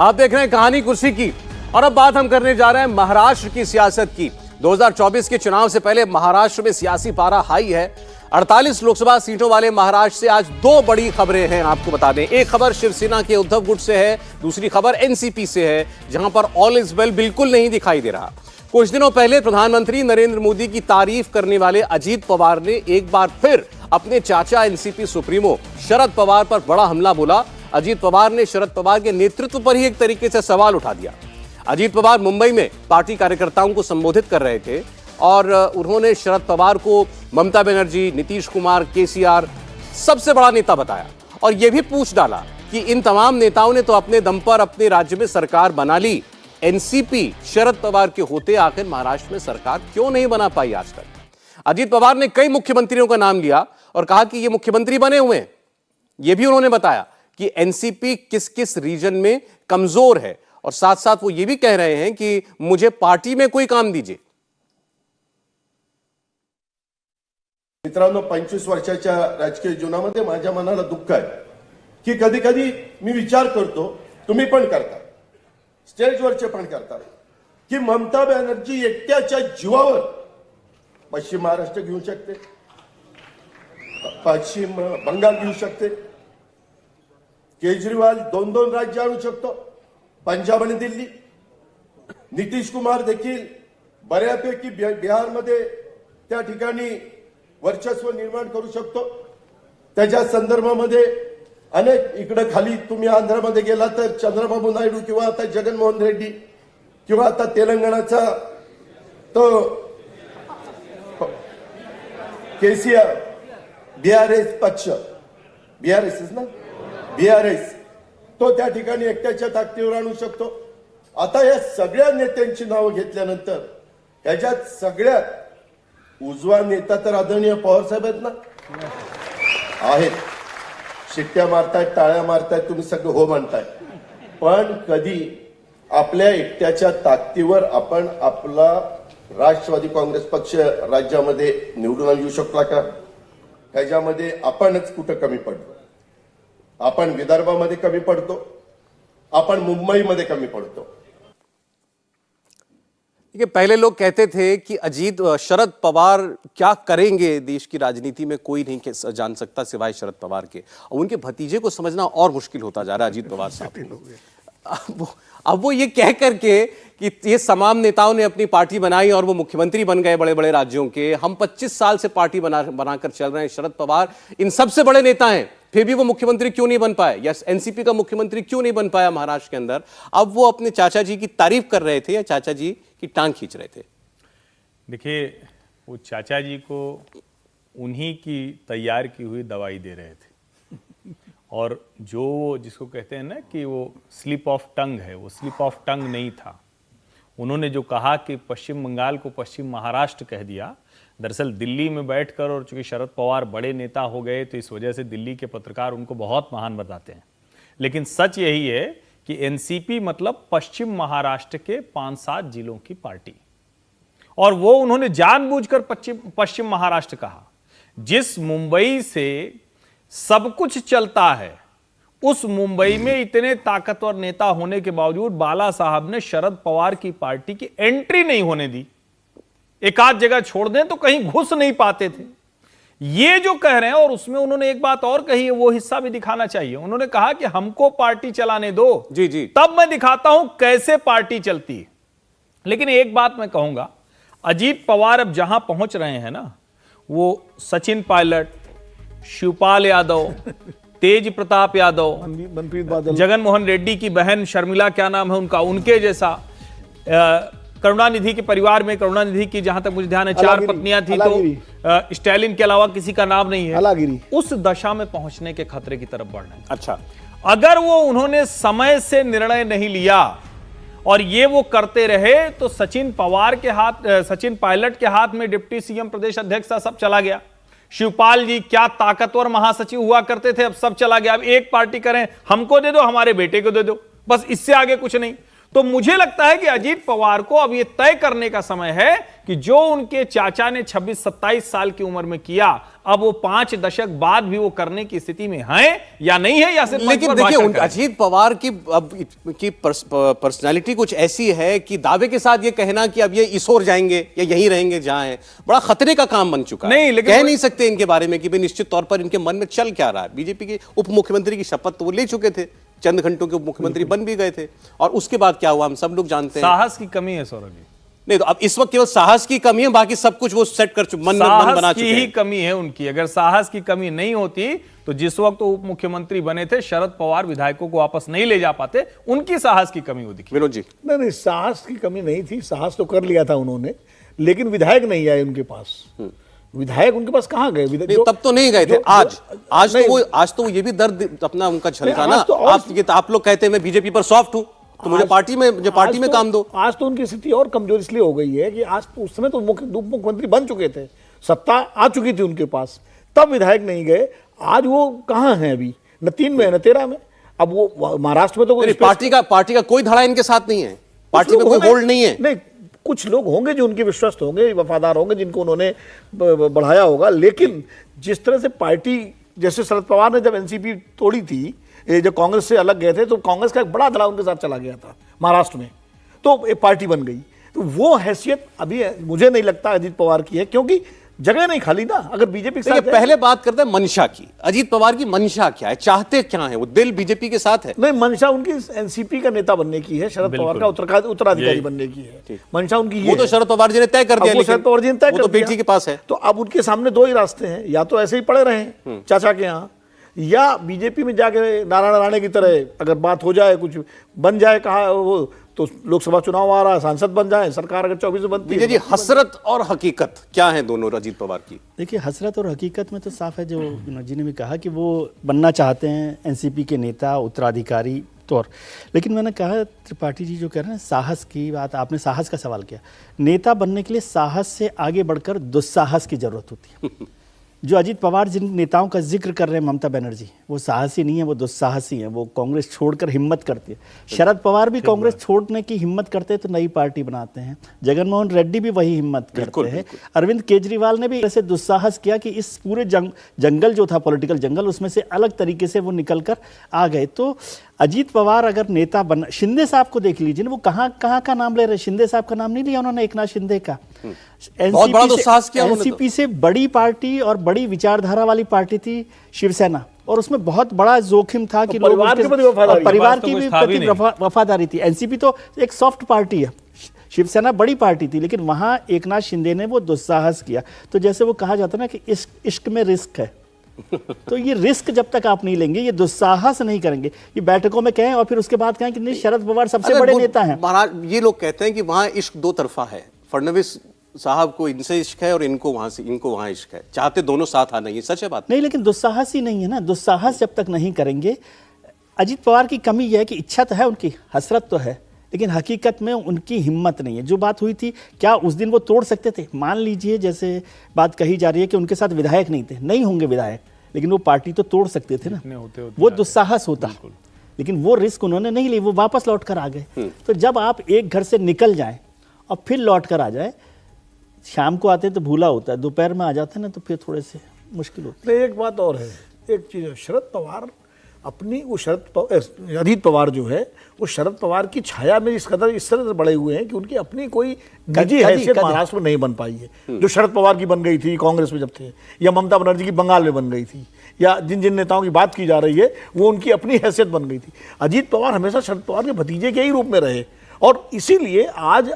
आप देख रहे हैं कहानी कुर्सी की। और अब बात हम करने जा रहे हैं महाराष्ट्र की सियासत की। 2024 के चुनाव से पहले महाराष्ट्र में सियासी पारा हाई है। 48 लोकसभा सीटों वाले महाराष्ट्र से आज दो बड़ी खबरें हैं, आपको बता दें। एक खबर शिवसेना के उद्धव गुट से है, दूसरी खबर एनसीपी से है, जहां पर ऑल इज वेल बिल्कुल नहीं दिखाई दे रहा। कुछ दिनों पहले प्रधानमंत्री नरेंद्र मोदी की तारीफ करने वाले अजीत पवार ने एक बार फिर अपने चाचा एनसीपी सुप्रीमो शरद पवार पर बड़ा हमला बोला। अजीत पवार ने शरद पवार के नेतृत्व पर ही एक तरीके से सवाल उठा दिया। अजीत पवार मुंबई में पार्टी कार्यकर्ताओं को संबोधित कर रहे थे और उन्होंने शरद पवार को ममता बनर्जी, नीतीश कुमार, केसीआर सबसे बड़ा नेता बताया और यह भी पूछ डाला कि इन तमाम नेताओं ने तो अपने दम पर अपने राज्य में सरकार बना ली, एनसीपी शरद पवार के होते आखिर महाराष्ट्र में सरकार क्यों नहीं बना पाई आज तक। अजीत पवार ने कई मुख्यमंत्रियों का नाम लिया और कहा कि ये मुख्यमंत्री बने हुए हैं। यह भी उन्होंने बताया कि एनसीपी किस किस रीजन में कमजोर है और साथ साथ वो ये भी कह रहे हैं कि मुझे पार्टी में कोई काम दीजिए। मित्रांनो, 25 वर्षाच्या राजकीय जीवनामध्ये माझ्या मनाला दुःख आहे की कधी कधी मी विचार करतो, तुम्ही पण करता, स्टेजवरचे पण करता, की ममता बॅनर्जी एकट्याच्या जीवावर पश्चिम महाराष्ट्र घेऊ शकते, पश्चिम बंगाल घेऊ शकते, केजरीवाल 2-2 राज्य आणू शकतो, पंजाब आणि दिल्ली। नीतीश कुमार देखील बऱ्यापैकी बिहारमध्ये त्या ठिकाणी वर्चस्व निर्माण करू शकतो। त्याच्या संदर्भामध्ये अनेक इकडे खाली तुम्ही आंध्रमध्ये गेला तर चंद्रबाबू नायडू किंवा आता जगनमोहन रेड्डी किंवा आता तेलंगणाचा तो केसीआर, बीआरएस पक्ष, बीआरएस ना, बीआरएस तो त्या ठिकाणी एकट्याच्या ताकदीवर आणू शकतो। आता या सगळ्या नेत्यांची नावं घेतल्यानंतर ह्याच्यात सगळ्यात उजवा नेता तर आदरणीय पवार साहेब आहेत ना, आहेत। शिट्ट्या मारतायत, टाळ्या मारतायत, तुम्ही सगळं हो म्हणताय, पण कधी आपल्या एकट्याच्या ताकदीवर आपण आपला राष्ट्रवादी काँग्रेस पक्ष राज्यामध्ये निवडून आणू शकला का? ह्याच्यामध्ये आपणच कुठं कमी पडलो। आपण विदर्भामध्ये कमी पडतो, आपण मुंबईमध्ये कमी पडतो। देखिए, पहले लोग कहते थे कि शरद पवार क्या करेंगे देश की राजनीति में कोई नहीं जान सकता सिवाय शरद पवार के। और उनके भतीजे को समझना और मुश्किल होता जा रहा है अजीत पवार साहब। अब वो ये कह करके कि ये तमाम नेताओं ने अपनी पार्टी बनाई और वो मुख्यमंत्री बन गए बड़े बड़े राज्यों के। हम 25 साल से पार्टी बनाकर चल रहे हैं, शरद पवार इन सबसे बड़े नेता हैं, फिर भी वो मुख्यमंत्री क्यों नहीं बन पाए, या एनसीपी का मुख्यमंत्री क्यों नहीं बन पाया महाराष्ट्र के अंदर। अब वो अपने चाचा जी की तारीफ कर रहे थे या चाचा जी की टांग खींच रहे थे। देखिए, वो चाचा जी को उन्हीं की तैयार की हुई दवाई दे रहे थे और जो जिसको कहते हैं ना कि वो स्लिप ऑफ टंग है, वो स्लिप ऑफ टंग नहीं था। उन्होंने जो कहा कि पश्चिम बंगाल को पश्चिम महाराष्ट्र कह दिया, दरअसल दिल्ली में बैठकर, और चूंकि शरद पवार बड़े नेता हो गए तो इस वजह से दिल्ली के पत्रकार उनको बहुत महान बताते हैं, लेकिन सच यही है कि एनसीपी मतलब पश्चिम महाराष्ट्र के 5-7 जिलों की पार्टी, और वो उन्होंने जानबूझकर पश्चिम महाराष्ट्र कहा। जिस मुंबई से सब कुछ चलता है, उस मुंबई में इतने ताकतवर नेता होने के बावजूद बाला साहब ने शरद पवार की पार्टी की एंट्री नहीं होने दी। एक आध जगह छोड़ दें तो कहीं घुस नहीं पाते थे। ये जो कह रहे हैं, और उसमें उन्होंने एक बात और कही है, वो हिस्सा भी दिखाना चाहिए। उन्होंने कहा कि हमको पार्टी चलाने दो, जी जी, तब मैं दिखाता हूं कैसे पार्टी चलती है। लेकिन एक बात मैं कहूंगा, अजीत पवार अब जहां पहुंच रहे हैं ना, वो सचिन पायलट, शिवपाल यादव, तेज प्रताप यादव, मनप्रीत बादल, जगनमोहन रेड्डी की बहन शर्मिला, क्या नाम है उनका, उनके जैसा, करुणानिधि के परिवार में, करुणानिधि की जहां तक मुझे ध्यान है 4 पत्नियां थी, तो स्टालिन के अलावा किसी का नाम नहीं है। उस दशा में पहुंचने के खतरे की तरफ बढ़ रहे हैं। अच्छा, अगर वो उन्होंने समय से निर्णय नहीं लिया और ये वो करते रहे तो सचिन पायलट के हाथ में डिप्टी सीएम, प्रदेश अध्यक्ष सब चला गया। शिवपाल जी क्या ताकतवर महासचिव हुआ करते थे, अब सब चला गया। अब एक पार्टी करें, हमको दे दो, हमारे बेटे को दे दो, बस इससे आगे कुछ नहीं। तो मुझे लगता है कि अजीत पवार को अब ये तय करने का समय है कि जो उनके चाचा ने 26-27 साल की उम्र में किया, अब वो 5 दशक बाद भी वो करने की स्थिति में है या नहीं है, या सिर्फ लेकिन देखिए अजीत पवार की अब की पर्सनालिटी कुछ ऐसी है कि दावे के साथ ये कहना कि अब ये इसोर जाएंगे या यहीं रहेंगे जहां है, बड़ा खतरे का काम बन चुका है। नहीं, लेकिन कह नहीं सकते इनके बारे में कि भाई निश्चित तौर पर इनके मन में चल क्या रहा है। बीजेपी के उप मुख्यमंत्री की शपथ तो वो ले चुके थे, चंद घंटों के उप मुख्यमंत्री बन भी गए थे, और उसके बाद क्या हुआ हम सब लोग जानते हैं। साहस की कमी है सौरभ जी। नहीं तो अब इस वक्त केवल साहस की कमी है, बाकी सब कुछ वो सेट कर चुके, मन बना चुके हैं। ही कमी है उनकी। अगर साहस की कमी नहीं होती तो जिस वक्त वो उप मुख्यमंत्री बने थे, शरद पवार विधायकों को वापस नहीं ले जा पाते, उनकी साहस की कमी होती। विनोद जी, नहीं, साहस की कमी नहीं थी, साहस तो कर लिया था उन्होंने, लेकिन विधायक नहीं आए उनके पास। विधायक उनके पास कहाँ गए? तब तो नहीं गए थे। आज तो ये भी दर्द अपना उनका झलका ना। आप लोग कहते हैं मैं बीजेपी पर सॉफ्ट हूं, तो मुझे पार्टी में काम दो। आज तो उनकी स्थिति और कमजोर इसलिए हो गई है कि आज उस समय तो उप मुख्यमंत्री बन चुके थे, सत्ता आ चुकी थी उनके पास, तब विधायक नहीं गए। आज वो कहाँ हैं अभी? न 3 में न 13 में। अब वो महाराष्ट्र में तो पार्टी का कोई धड़ा इनके साथ नहीं है, पार्टी में कोई होल्ड नहीं है। नहीं, कुछ लोग होंगे जो उनके विश्वस्त होंगे, वफादार होंगे, जिनको उन्होंने बढ़ाया होगा, लेकिन जिस तरह से पार्टी, जैसे शरद पवार ने जब एनसीपी तोड़ी थी, जब कांग्रेस से अलग गए थे, तो कांग्रेस का एक बड़ा दला उनके साथ चला गया था महाराष्ट्र में, तो एक पार्टी बन गई। तो वो हैसियत अभी मुझे नहीं लगता अजीत पवार की है, क्योंकि जगह नहीं खाली ना। अगर बीजेपी के साथ पहले बात करते हैं मंशा की। अजीत पवार की मंशा क्या है, चाहते क्या है? वो दिल बीजेपी के साथ है? नहीं, मंशा उनकी एनसीपी का नेता बनने की है, शरद पवार का उत्तराधिकारी बनने की है। मंशा उनकी ये वो तो शरद पवार जी ने तय कर दिया, शरद पवार जी ने तय कर दिया, बेटी के पास है। तो अब उनके सामने 2 ही रास्ते हैं, या तो ऐसे ही पड़े रहें चाचा के यहाँ, या बीजेपी में जाके नारायण राणे की तरह अगर बात हो जाए, कुछ बन जाए, कहा वो तो लोकसभा चुनाव आ रहा है, सांसद बन जाए, सरकार अगर 24 में बनती है। जी, हसरत और हकीकत क्या है दोनों अजीत पवार की? देखिए, हसरत और हकीकत में तो साफ है, जो विनोद जी ने भी कहा कि वो बनना चाहते हैं एनसीपी के नेता, उत्तराधिकारी तौर। लेकिन मैंने कहा, त्रिपाठी जी जो कह रहे हैं साहस की बात, आपने साहस का सवाल किया। नेता बनने के लिए साहस से आगे बढ़कर दुस्साहस की जरूरत होती है। जो अजीत पवार जिन नेताओं का जिक्र कर रहे हैं, ममता बनर्जी, वो साहसी नहीं है, वो दुस्साहसी है। वो कांग्रेस छोड़कर हिम्मत करती है। शरद पवार भी कांग्रेस छोड़ने की हिम्मत करते हैं तो नई पार्टी बनाते हैं। जगनमोहन रेड्डी भी वही हिम्मत करते हैं। अरविंद केजरीवाल ने भी ऐसे दुस्साहस किया कि इस पूरे जंगल जो था, पॉलिटिकल जंगल, उसमें से अलग तरीके से वो निकल कर आ गए। तो अजीत पवार अगर नेता बन, शिंदे साहब को देख लीजिए, वो कहाँ का नाम ले रहे हैं। शिंदे साहब का नाम नहीं लिया उन्होंने, एकनाथ शिंदे का। एनसीपी से बड़ी पार्टी और बड़ी विचारधारा वाली पार्टी थी शिवसेना, और उसमें बहुत बड़ा जोखिम था कि परिवार की भी प्रति वफादारी थी। एनसीपी तो एक सॉफ्ट पार्टी है, शिवसेना बड़ी पार्टी थी, लेकिन वहां एकनाथ शिंदे ने वो दुस्साहस किया। तो जैसे वो कहा जाता है ना कि इश्क में रिस्क है, तो ये रिस्क जब तक आप नहीं लेंगे, ये दुस्साहस नहीं करेंगे, ये बैठकों में कहें और फिर उसके बाद कहें कि नहीं शरद पवार सबसे बड़े नेता हैं। महाराज, ये लोग कहते हैं कि वहां इश्क 2 तरफा है। फडणवीस साहब को इनसे इश्क है और इनको वहां इश्क है, चाहते दोनों साथ आना। ये सच है बात? नहीं, लेकिन दुस्साहस ही नहीं है ना। दुस्साहस जब तक नहीं करेंगे, अजीत पवार की कमी यह है कि इच्छा तो है उनकी, हसरत तो है, लेकिन हकीकत में उनकी हिम्मत नहीं है। जो बात हुई थी, क्या उस दिन वो तोड़ सकते थे? मान लीजिए, जैसे बात कही जा रही है कि उनके साथ विधायक नहीं होंगे विधायक, लेकिन वो पार्टी तो तोड़ सकते थे ना। वो दुस्साहस होता, लेकिन वो रिस्क उन्होंने नहीं ली, वो वापस लौट कर आ गए। तो जब आप एक घर से निकल जाएं और फिर लौट कर आ जाए, शाम को आते हैं तो भूला होता है, दोपहर में आ जाते हैं ना तो फिर थोड़े से मुश्किल होता है। एक बात और है, एक चीज है, शरद पवार अपनी अजीत पवार जो है, वो शरद पवार की छाया में इस तरह से बड़े हुए हैं कि उनकी अपनी कोई निजी हैसियत महाराष्ट्र में नहीं बन पाई है, जो शरद पवार की बन गई थी कांग्रेस में जब थे, या ममता बनर्जी की बंगाल में बन गई थी, या जिन नेताओं की बात की जा रही है वो उनकी अपनी हैसियत बन गई थी। अजीत पवार हमेशा शरद पवार के भतीजे के ही रूप में रहे, और इसीलिए आज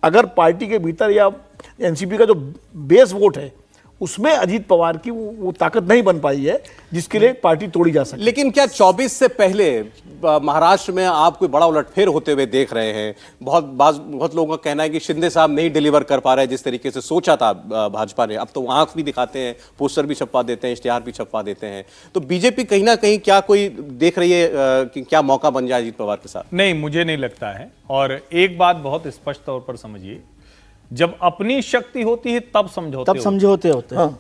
अगर पार्टी के भीतर या एनसीपी का जो बेस वोट है उसमें अजीत पवार की वो ताकत नहीं बन पाई है जिसके लिए पार्टी तोड़ी जा सके। लेकिन क्या 24 से पहले महाराष्ट्र में आप कोई बड़ा उलटफेर होते हुए देख रहे हैं? बहुत लोगों का कहना है कि शिंदे साहब नहीं डिलीवर कर पा रहे जिस तरीके से सोचा था भाजपा ने। अब तो आंख भी दिखाते हैं, पोस्टर भी छपवा देते हैं, इश्तिहार भी छपवा देते हैं। तो बीजेपी कहीं ना कहीं क्या कोई देख रही है कि क्या मौका बन जाए अजीत पवार के साथ? नहीं, मुझे नहीं लगता है। और एक बात बहुत स्पष्ट तौर पर समझिए, जब अपनी शक्ति होती है तब समझौते होते हैं। हाँ।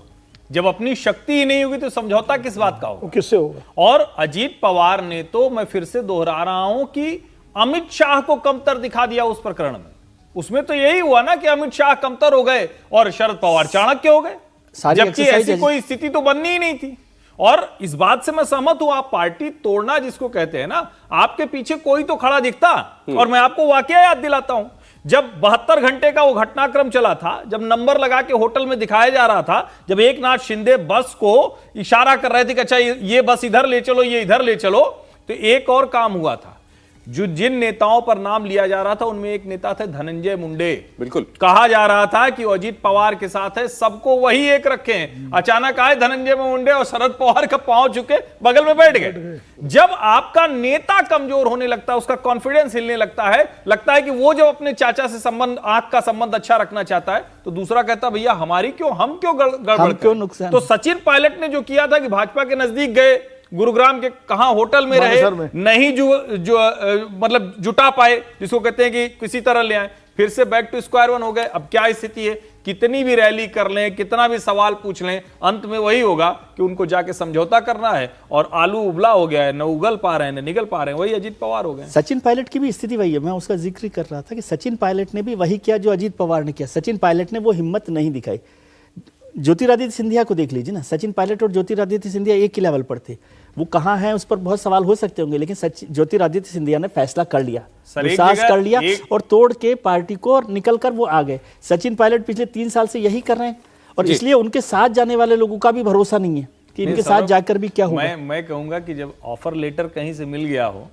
जब अपनी शक्ति ही नहीं होगी तो समझौता किस बात का होगा? किससे होगा? और अजीत पवार ने तो, मैं फिर से दोहरा रहा हूं कि अमित शाह को कमतर दिखा दिया उस प्रकरण में। उसमें तो यही हुआ ना कि अमित शाह कमतर हो गए और शरद पवार चाणक्य हो गए, सारी जबकि एक्सरसाइज ऐसी कोई स्थिति तो बननी ही नहीं थी। और इस बात से मैं सहमत हूं, आप पार्टी तोड़ना जिसको कहते हैं ना, आपके पीछे कोई तो खड़ा दिखता। और मैं आपको वाकया याद दिलाता हूं, जब 72 घंटे का वो घटनाक्रम चला था, जब नंबर लगा के होटल में दिखाया जा रहा था, जब एकनाथ शिंदे बस को इशारा कर रहे थे कि अच्छा ये बस इधर ले चलो, ये इधर ले चलो, तो एक और काम हुआ था। जो जिन नेताओं पर नाम लिया जा रहा था उनमें एक नेता थे धनंजय मुंडे। बिल्कुल कहा जा रहा था कि अजीत पवार के साथ है, सबको वही एक रखे हैं। अचानक आए धनंजय मुंडे और शरद पवार का पांव झुके बगल में बैठ गए। जब आपका नेता कमजोर होने लगता है, उसका कॉन्फिडेंस हिलने लगता है कि वो जब अपने चाचा से संबंध, आंख का संबंध अच्छा रखना चाहता है, तो दूसरा कहता भैया हमारी क्यों, हम क्यों गड़बड़ क्यों नुकसान। तो सचिन पायलट ने जो किया था कि भाजपा के नजदीक गए, गुरुग्राम के कहां होटल में रहे, नहीं जो मतलब जुटा पाए, जिसको कहते हैं कि किसी तरह ले आए, फिर से बैक टू स्क्वायर वन हो गए। अब क्या स्थिति है, कितनी भी रैली कर लें, कितना भी सवाल पूछ लें, अंत में वही होगा कि उनको जाके समझौता करना है। और आलू उबला हो गया है, न उगल पा रहे हैं न निगल पा रहे हैं, वही अजीत पवार हो गए। सचिन पायलट की भी स्थिति वही है। मैं उसका जिक्र कर रहा था कि सचिन पायलट ने भी वही किया जो अजीत पवार ने किया। सचिन पायलट ने वो हिम्मत नहीं दिखाई। ज्योतिरादित्य सिंधिया को देख लीजिए ना, सचिन पायलट और ज्योतिरादित्य सिंधिया एक ही लेवल पर थे। वो कहाँ हैं उस पर बहुत सवाल हो सकते होंगे, लेकिन ज्योतिरादित्य सिंधिया ने फैसला कर लिया, विश्वास कर लिया और तोड़ के पार्टी को और निकल कर वो आ गए। सचिन पायलट पिछले 3 साल से यही कर रहे हैं और इसलिए उनके साथ जाने वाले लोगों का भी भरोसा नहीं है कि इनके साथ जाकर भी क्या होगा। मैं कहूंगा कि जब ऑफर लेटर कहीं से मिल गया हो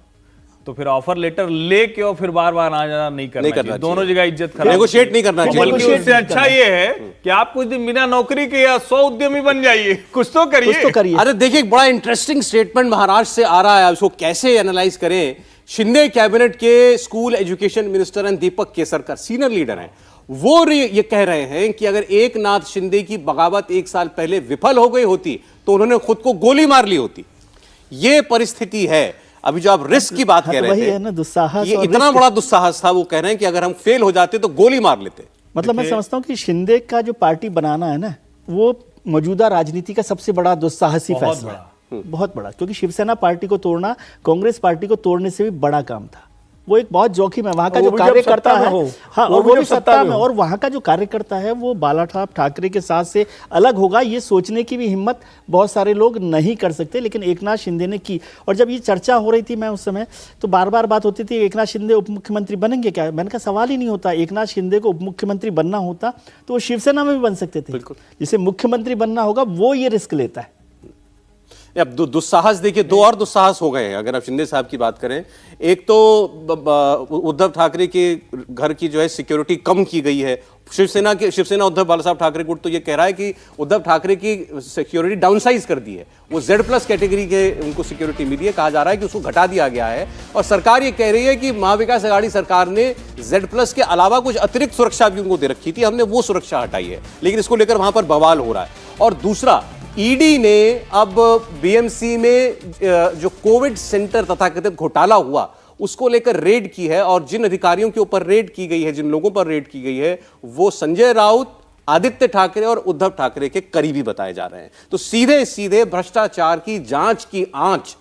तो फिर ऑफर लेटर लेके और फिर बार बार आ जाना नहीं करना चाहिए। दोनों जगह इज्जत खराब, नेगोशिएट नहीं करना चाहिए। बल्कि उससे अच्छा ये है कि आप कुछ दिन बिना नौकरी के या 100 उद्यमी बन जाइए, कुछ तो करिए। अरे देखिए, एक बड़ा इंटरेस्टिंग स्टेटमेंट महाराष्ट्र से आ रहा है, उसको कैसे एनालाइज करें। शिंदे कैबिनेट के स्कूल एजुकेशन मिनिस्टर हैं दीपक केसरकर, सीनियर लीडर हैं, वो ये कह रहे हैं कि अगर एकनाथ शिंदे की बगावत 1 साल पहले विफल हो गई होती तो उन्होंने खुद को गोली मार ली होती। ये परिस्थिति है। अभी जो आप रिस्क की बात कह रहे थे, है ना, दुस्साहस, ये इतना बड़ा दुस्साहस था। वो कह रहे हैं कि अगर हम फेल हो जाते तो गोली मार लेते। मतलब मैं समझता हूं कि शिंदे का जो पार्टी बनाना है ना, वो मौजूदा राजनीति का सबसे बड़ा दुस्साहसी फैसला है, बहुत बड़ा। क्योंकि शिवसेना पार्टी को तोड़ना कांग्रेस पार्टी को तोड़ने से भी बड़ा काम था। वो एक बहुत जोखिम है। वहां का जो कार्यकर्ता है, हाँ, और वो भी सत्ता में, और वहां का जो कार्यकर्ता है वो बाला साहब ठाकरे के साथ से अलग होगा, ये सोचने की भी हिम्मत बहुत सारे लोग नहीं कर सकते, लेकिन एकनाथ शिंदे ने की। और जब ये चर्चा हो रही थी, मैं उस समय तो बार बार बात होती थी एकनाथ शिंदे उप मुख्यमंत्री बनेंगे क्या। मैंने कहा सवाल ही नहीं होता। एकनाथ शिंदे को उप मुख्यमंत्री बनना होता तो वो शिवसेना में भी बन सकते थे। जिसे मुख्यमंत्री बनना होगा वो ये रिस्क लेता है। अब दुस्साहस देखिए, 2 और दुस्साहस हो गए हैं अगर आप शिंदे साहब की बात करें। एक तो उद्धव ठाकरे के घर की जो है सिक्योरिटी कम की गई है। शिवसेना उद्धव बाला साहब ठाकरे गुट तो ये कह रहा है कि उद्धव ठाकरे की सिक्योरिटी डाउनसाइज कर दी है। वो Z+ कैटेगरी के उनको सिक्योरिटी मिली है, कहा जा रहा है कि उसको घटा दिया गया है। और सरकार ये कह रही है कि महाविकास आघाड़ी सरकार ने Z+ के अलावा कुछ अतिरिक्त सुरक्षा भी उनको दे रखी थी, हमने वो सुरक्षा हटाई है, लेकिन इसको लेकर वहां पर बवाल हो रहा है। और दूसरा, ईडी ने अब बीएमसी में जो कोविड सेंटर तथाकथित घोटाला हुआ उसको लेकर रेड की है, और जिन अधिकारियों के ऊपर रेड की गई है, जिन लोगों पर रेड की गई है, वो संजय राउत, आदित्य ठाकरे और उद्धव ठाकरे के करीबी बताए जा रहे हैं। तो सीधे सीधे भ्रष्टाचार की जांच की आंच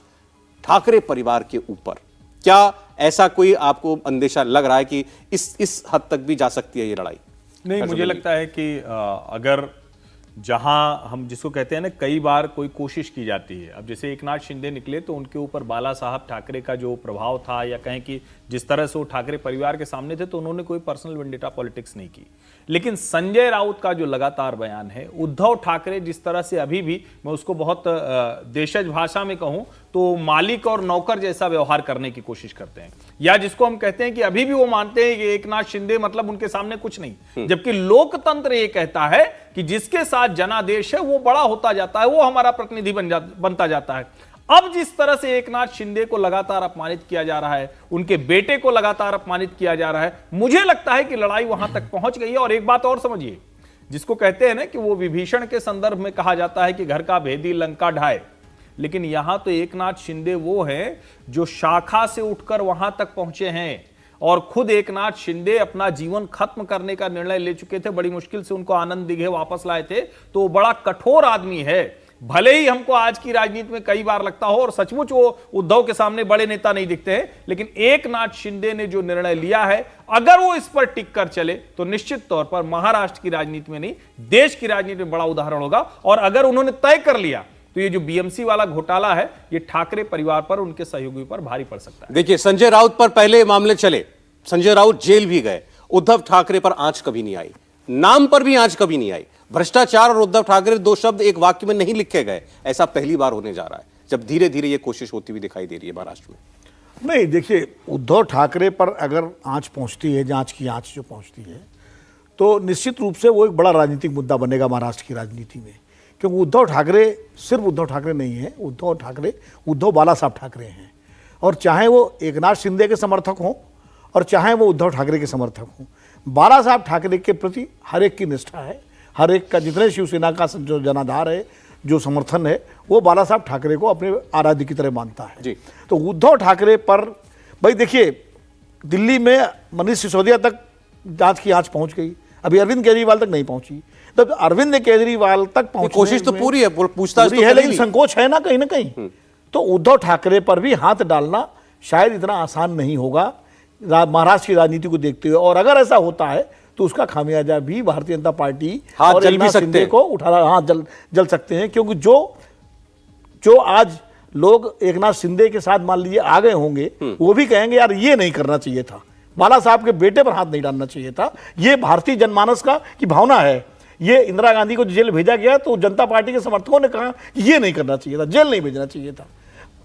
ठाकरे परिवार के ऊपर। क्या ऐसा कोई आपको अंदेशा लग रहा है कि इस हद तक भी जा सकती है ये लड़ाई? नहीं, मुझे लगता है कि अगर जहां हम जिसको कहते हैं ना, कई बार कोई कोशिश की जाती है। अब जैसे एकनाथ शिंदे निकले तो उनके ऊपर बाला साहब ठाकरे का जो प्रभाव था, या कहें कि जिस तरह से वो ठाकरे परिवार के सामने थे, तो उन्होंने कोई पर्सनल वेंडेटा पॉलिटिक्स नहीं की। लेकिन संजय राउत का जो लगातार बयान है, उद्धव ठाकरे जिस तरह से अभी भी, मैं उसको बहुत देशज भाषा में कहूं तो मालिक और नौकर जैसा व्यवहार करने की कोशिश करते हैं, या जिसको हम कहते हैं कि अभी भी वो मानते हैं कि एकनाथ शिंदे मतलब उनके सामने कुछ नहीं। जबकि लोकतंत्र ये कहता है कि जिसके साथ जनादेश है वो बड़ा होता जाता है, वो हमारा प्रतिनिधि बनता जाता है। अब जिस तरह से एकनाथ शिंदे को लगातार अपमानित किया जा रहा है, उनके बेटे को लगातार अपमानित किया जा रहा है, मुझे लगता है कि लड़ाई वहां तक पहुंच गई है। और एक बात और समझिए, जिसको कहते हैं ना कि वो विभीषण के संदर्भ में कहा जाता है कि घर का भेदी लंका ढाए, लेकिन यहां तो एकनाथ शिंदे वो हैं जो शाखा से उठकर वहां तक पहुंचे हैं, और खुद एकनाथ शिंदे अपना जीवन खत्म करने का निर्णय ले चुके थे। बड़ी मुश्किल से उनको आनंद दिघे वापस लाए थे, तो वो बड़ा कठोर आदमी है। भले ही हमको आज की राजनीति में कई बार लगता हो और सचमुच वो उद्धव के सामने बड़े नेता नहीं दिखते हैं, लेकिन एकनाथ शिंदे ने जो निर्णय लिया है, अगर वो इस पर टिक कर चले तो निश्चित तौर पर महाराष्ट्र की राजनीति में नहीं, देश की राजनीति में बड़ा उदाहरण होगा। और अगर उन्होंने तय कर लिया तो ये जो बीएमसी वाला घोटाला है, ये ठाकरे परिवार पर, उनके सहयोगियों पर भारी पड़ सकता है। देखिए, संजय राउत पर पहले मामले चले, संजय राउत जेल भी गए, उद्धव ठाकरे पर आंच कभी नहीं आई, नाम पर भी आंच कभी नहीं आई। भ्रष्टाचार और उद्धव ठाकरे दो शब्द एक वाक्य में नहीं लिखे गए, ऐसा पहली बार होने जा रहा है, जब धीरे धीरे ये कोशिश होती हुई दिखाई दे रही है महाराष्ट्र में। नहीं, देखिए, उद्धव ठाकरे पर अगर आंच पहुंचती है, जांच की आंच जो पहुंचती है, तो निश्चित रूप से वो एक बड़ा राजनीतिक मुद्दा बनेगा महाराष्ट्र की राजनीति में। क्योंकि उद्धव ठाकरे सिर्फ उद्धव ठाकरे नहीं है, उद्धव ठाकरे उद्धव बाला साहब ठाकरे हैं। और चाहे वो एकनाथ शिंदे के समर्थक हों और चाहे वो उद्धव ठाकरे के समर्थक हों, बाला साहब ठाकरे के प्रति हर एक की निष्ठा है, हर एक का, जितने शिवसेना का जो जनाधार है, जो समर्थन है, वो बाला साहब ठाकरे को अपने आराध्य की तरह मानता है जी। तो उद्धव ठाकरे पर भाई देखिए, दिल्ली में मनीष सिसोदिया तक जांच की आंच पहुंच गई, अभी अरविंद केजरीवाल तक नहीं पहुंची। तब अरविंद केजरीवाल तक पहुंचने कोशिश तो में पूरी है, पूछताछ तो है, कर लेकिन ली। संकोच है ना कहीं। तो उद्धव ठाकरे पर भी हाथ डालना शायद इतना आसान नहीं होगा महाराष्ट्र की राजनीति को देखते हुए। और अगर ऐसा होता है तो उसका खामियाजा भी भारतीय जनता पार्टी हाथ और जल भी एकनाथ सकते शिंदे हैं। को हाथ जल सकते हैं। क्योंकि जो आज लोग एकनाथ शिंदे के साथ मान लीजिए आ गए होंगे, वो भी कहेंगे यार ये नहीं करना चाहिए था, बाला साहब के बेटे पर हाथ नहीं डालना चाहिए था। ये भारतीय जनमानस की भावना है। ये इंदिरा गांधी को जेल भेजा गया तो जनता पार्टी के समर्थकों ने कहा कि ये नहीं करना चाहिए था, जेल नहीं भेजना चाहिए था।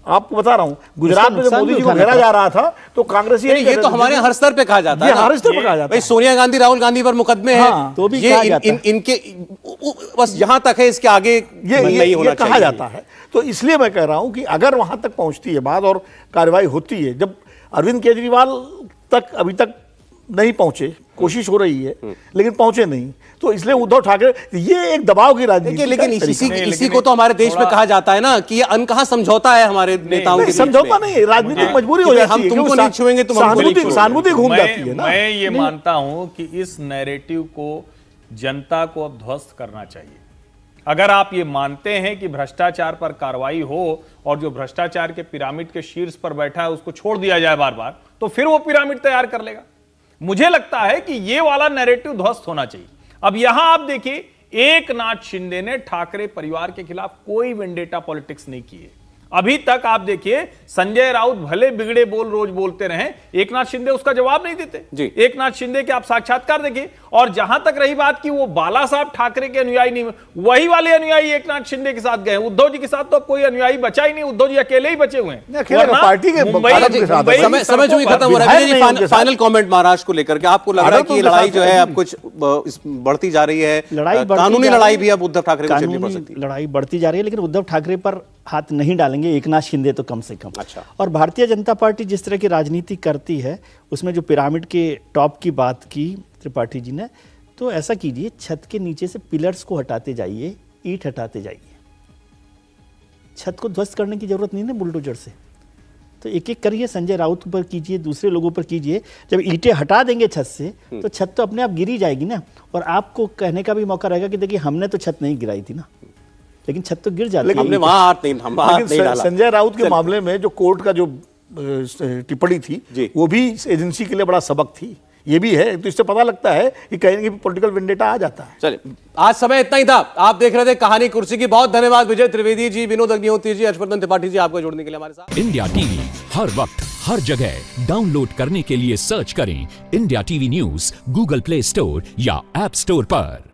आपको बता रहा हूं, गुजरात में जब नुकसान मोदी भी जी को उठाना घेरा जा रहा था तो कांग्रेस ये तो हमारे हर स्तर पे कहा जाता है ये ना। हर स्तर पे कहा जाता भाई है। सोनिया गांधी, राहुल गांधी पर मुकदमे हाँ, हैं, तो भी ये कहा जाता है। इनके बस यहां तक है, इसके आगे नहीं होना ये कहा चाहिए। जाता है। तो इसलिए मैं कह रहा हूं कि अगर वहां तक पहुंचती है बात और कार्रवाई होती है, जब अरविंद केजरीवाल तक अभी तक नहीं पहुंचे, कोशिश हो रही है लेकिन पहुंचे नहीं, तो इसलिए उद्धव ठाकरे ये एक दबाव की राजनीति देखिए, लेकिन का इसी तरीका है। इसी को तो हमारे देश में कहा जाता है ना कि ये अनकहा समझौता है हमारे नेताओं के नहीं, बीच समझौता में। नहीं, राजनीतिक मजबूरी हो क्योंकि जाती हम है। तुमको क्योंकि नहीं छुएंगे, तुम हमको नहीं छुओगे। सहानुभूति घूम जाती है ना। मैं ये मानता हूं कि इस नैरेटिव को जनता को अब ध्वस्त करना चाहिए। अगर आप ये मानते हैं कि भ्रष्टाचार पर कार्रवाई हो और जो भ्रष्टाचार के पिरामिड के शीर्ष पर बैठा है उसको छोड़ दिया जाए बार बार, तो फिर वो पिरामिड तैयार कर लेगा। मुझे लगता है कि ये वाला नैरेटिव ध्वस्त होना चाहिए। अब यहां आप देखिए, एकनाथ शिंदे ने ठाकरे परिवार के खिलाफ कोई वेंडेटा पॉलिटिक्स नहीं की है अभी तक। आप देखिए, संजय राउत भले बिगड़े बोल रोज बोलते रहे, एकनाथ शिंदे उसका जवाब नहीं देते जी। एकनाथ शिंदे के आप साक्षात्कार देखिए। और जहां तक रही बात कि वो बाला साहब ठाकरे के अनुयायी नहीं, वही वाले अनुयायी एकनाथ शिंदे के साथ गए। उद्धव जी के साथ तो कोई अनुयायी बचा ही नहीं, उद्धव जी अकेले ही बचे हुए हैं। अकेले वरना पार्टी के मुंबई- बाला जी के साथ मुंबई है। की समय जो भी सड़कों खत्म हो पर- रहा है, विधायक नहीं उनके साथ। फाइनल कमेंट महाराष्ट्र को लेकर के आपको लग रहा है आदत कि ये उनके लड़ाई साथ जो है। है अब कुछ बढ़ती जा रही है, कानूनी लड़ाई भी अब उद्धव ठाकरे को चलनी पड़ सकती है। लड़ाई बढ़ती जा रही है, लेकिन उद्धव ठाकरे पर हाथ नहीं डालेंगे एकनाथ शिंदे तो कम से कम। अच्छा। और भारतीय जनता पार्टी जिस तरह की राजनीति करती है, उसमें जो पिरामिड के टॉप की बात की त्रिपाठी जी ने, तो ऐसा कीजिए, छत के नीचे से पिलर्स को हटाते जाइए, ईंट हटाते जाइए। छत को ध्वस्त करने की जरूरत नहीं है बुलडोजर से, तो एक एक करिए, संजय राउत पर कीजिए, दूसरे लोगों पर कीजिए। जब ईंटें हटा देंगे छत से तो छत तो अपने आप गिरी जाएगी ना, और आपको कहने का भी मौका रहेगा कि देखिए हमने तो छत नहीं गिराई थी ना, लेकिन छत तो गिर जाती है। हमने वहां हाथ नहीं डाला। संजय राउत के मामले में जो कोर्ट का जो टिप्पणी थी, जी। वो भी इस एजेंसी के लिए बड़ा सबक थी। ये भी है, तो इससे पता लगता है कि कहीं ना कहीं पॉलिटिकल वेंडेटा आ जाता है। चलिए, आज समय इतना ही था। आप देख रहे थे कहानी कुर्सी की। बहुत धन्यवाद विजय त्रिवेदी जी, विनोद अग्निहोत्री जी, हर्षवर्धन त्रिपाठी जी, आपको जोड़ने के लिए हमारे साथ। इंडिया टीवी हर वक्त हर जगह डाउनलोड करने के लिए सर्च करें India TV news Google play store या ऐप स्टोर पर।